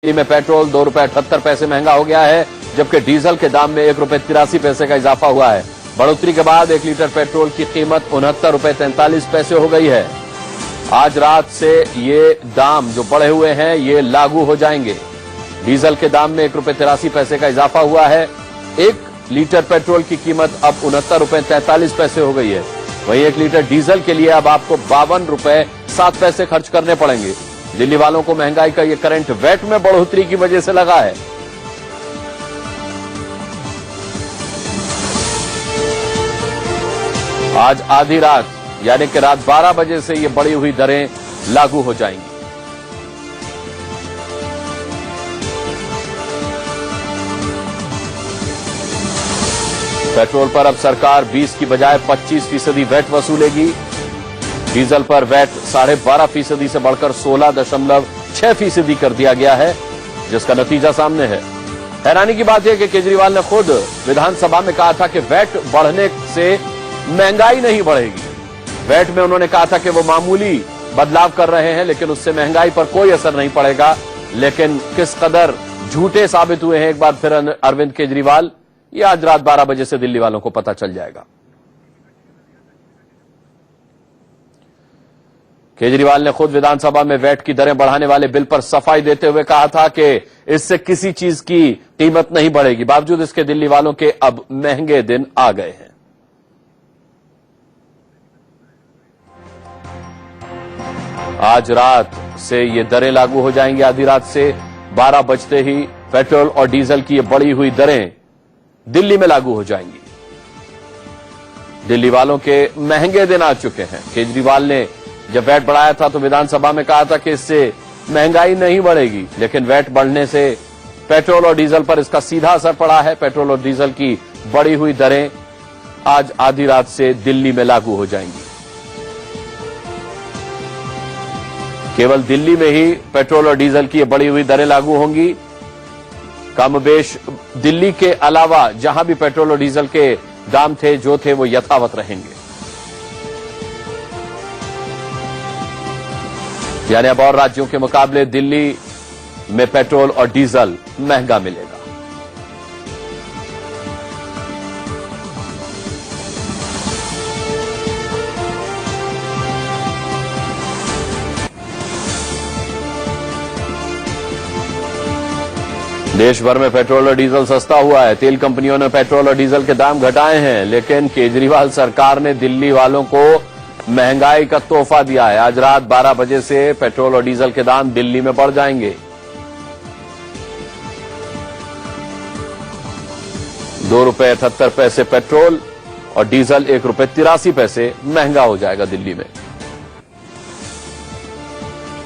दिल्ली में पेट्रोल ₹2.78 महंगा हो गया है, जबकि डीजल के दाम में ₹1.83 का इजाफा हुआ है। बढ़ोतरी के बाद 1 लीटर पेट्रोल की कीमत ₹69.43 हो गई है। आज रात से ये दाम जो बढ़े हुए हैं ये लागू हो जाएंगे। डीजल के दाम में ₹1.83 का इजाफा हुआ है। 1 लीटर पेट्रोल की कीमत अब ₹69.43 हो गई है। वहीं 1 लीटर डीजल के लिए अब आपको ₹52.07 खर्च करने पड़ेंगे। दिल्ली वालों को महंगाई का ये करंट वैट में बढ़ोतरी की वजह से लगा है। आज आधी रात यानी कि रात 12 बजे से ये बढ़ी हुई दरें लागू हो जाएंगी। पेट्रोल पर अब सरकार 20 की बजाय 25% वैट वसूलेगी। डीजल पर वैट 12.5% से बढ़कर 16.6% कर दिया गया है, जिसका नतीजा सामने है। हैरानी की बात यह कि केजरीवाल ने खुद विधानसभा में कहा था कि वैट बढ़ने से महंगाई नहीं बढ़ेगी। वैट में उन्होंने कहा था कि वो मामूली बदलाव कर रहे हैं, लेकिन उससे महंगाई पर कोई असर नहीं पड़ेगा। लेकिन किस कदर झूठे साबित हुए हैं एक बार फिर अरविंद केजरीवाल, ये आज रात 12 बजे से दिल्ली वालों को पता चल जाएगा। केजरीवाल ने खुद विधानसभा में वैट की दरें बढ़ाने वाले बिल पर सफाई देते हुए कहा था कि इससे किसी चीज की कीमत नहीं बढ़ेगी। बावजूद इसके दिल्ली वालों के अब महंगे दिन आ गए हैं। आज रात से ये दरें लागू हो जाएंगी। आधी रात से 12 बजते ही पेट्रोल और डीजल की ये बढ़ी हुई दरें दिल्ली में लागू हो जाएंगी। दिल्ली वालों के महंगे दिन आ चुके हैं। केजरीवाल ने जब वैट बढ़ाया था तो विधानसभा में कहा था कि इससे महंगाई नहीं बढ़ेगी, लेकिन वैट बढ़ने से पेट्रोल और डीजल पर इसका सीधा असर पड़ा है। पेट्रोल और डीजल की बढ़ी हुई दरें आज आधी रात से दिल्ली में लागू हो जाएंगी। केवल दिल्ली में ही पेट्रोल और डीजल की बढ़ी हुई दरें लागू होंगी। कमोबेश दिल्ली के अलावा जहां भी पेट्रोल और डीजल के दाम थे जो थे वो यथावत रहेंगे। यानी अब और राज्यों के मुकाबले दिल्ली में पेट्रोल और डीजल महंगा मिलेगा। देश भर में पेट्रोल और डीजल सस्ता हुआ है। तेल कंपनियों ने पेट्रोल और डीजल के दाम घटाए हैं, लेकिन केजरीवाल सरकार ने दिल्ली वालों को महंगाई का तोहफा दिया है। आज रात 12 बजे से पेट्रोल और डीजल के दाम दिल्ली में बढ़ जाएंगे। ₹2.78 पेट्रोल और डीजल ₹1.83 महंगा हो जाएगा दिल्ली में।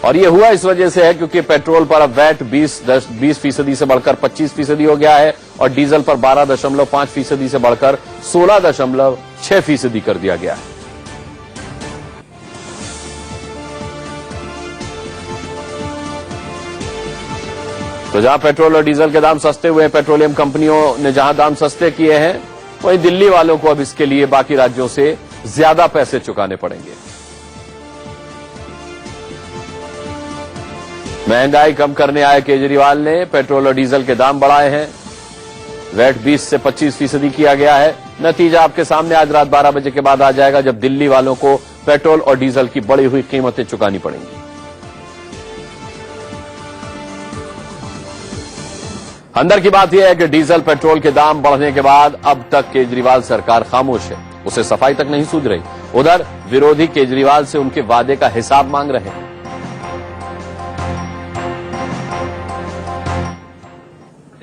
और यह हुआ इस वजह से है क्योंकि पेट्रोल पर अब वैट 20% से बढ़कर 25% हो गया है और डीजल पर 12.5% से बढ़कर 16.6% कर दिया गया है। तो जहां पेट्रोल और डीजल के दाम सस्ते हुए हैं, पेट्रोलियम कंपनियों ने जहां दाम सस्ते किए हैं, वहीं दिल्ली वालों को अब इसके लिए बाकी राज्यों से ज्यादा पैसे चुकाने पड़ेंगे। महंगाई कम करने आए केजरीवाल ने पेट्रोल और डीजल के दाम बढ़ाए हैं। वैट 20 से 25% किया गया है। नतीजा आपके सामने आज रात 12 बजे के बाद आ जाएगा, जब दिल्ली वालों को पेट्रोल और डीजल की बढ़ी हुई कीमतें चुकानी पड़ेंगी। अंदर की बात यह है कि डीजल पेट्रोल के दाम बढ़ने के बाद अब तक केजरीवाल सरकार खामोश है, उसे सफाई तक नहीं सूझ रही। उधर विरोधी केजरीवाल से उनके वादे का हिसाब मांग रहे हैं।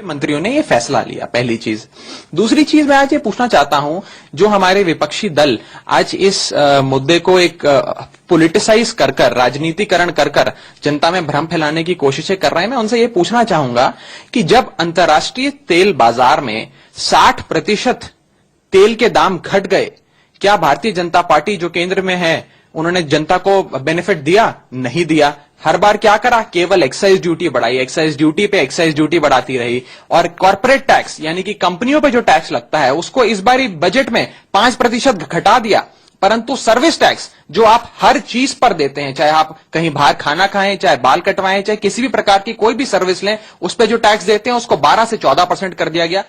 मंत्रियों ने ये फैसला लिया, पहली चीज। दूसरी चीज मैं आज ये पूछना चाहता हूं, जो हमारे विपक्षी दल आज इस मुद्दे को एक पॉलिटिसाइज कर राजनीतिकरण कर जनता में भ्रम फैलाने की कोशिशें कर रहे हैं, मैं उनसे ये पूछना चाहूंगा कि जब अंतर्राष्ट्रीय तेल बाजार में 60% तेल के दाम घट गए, क्या भारतीय जनता पार्टी जो केंद्र में है उन्होंने जनता को बेनिफिट दिया? नहीं दिया। हर बार क्या करा? केवल एक्साइज ड्यूटी बढ़ाई, एक्साइज ड्यूटी पे एक्साइज ड्यूटी बढ़ाती रही। और कॉर्पोरेट टैक्स यानी कि कंपनियों पे जो टैक्स लगता है उसको इस बार बजट में 5% घटा दिया। परंतु सर्विस टैक्स जो आप हर चीज पर देते हैं, चाहे आप कहीं बाहर खाना खाएं, चाहे बाल कटवाएं, चाहे किसी भी प्रकार की कोई भी सर्विस लें, उस पर जो टैक्स देते हैं उसको 12 से 14% कर दिया गया।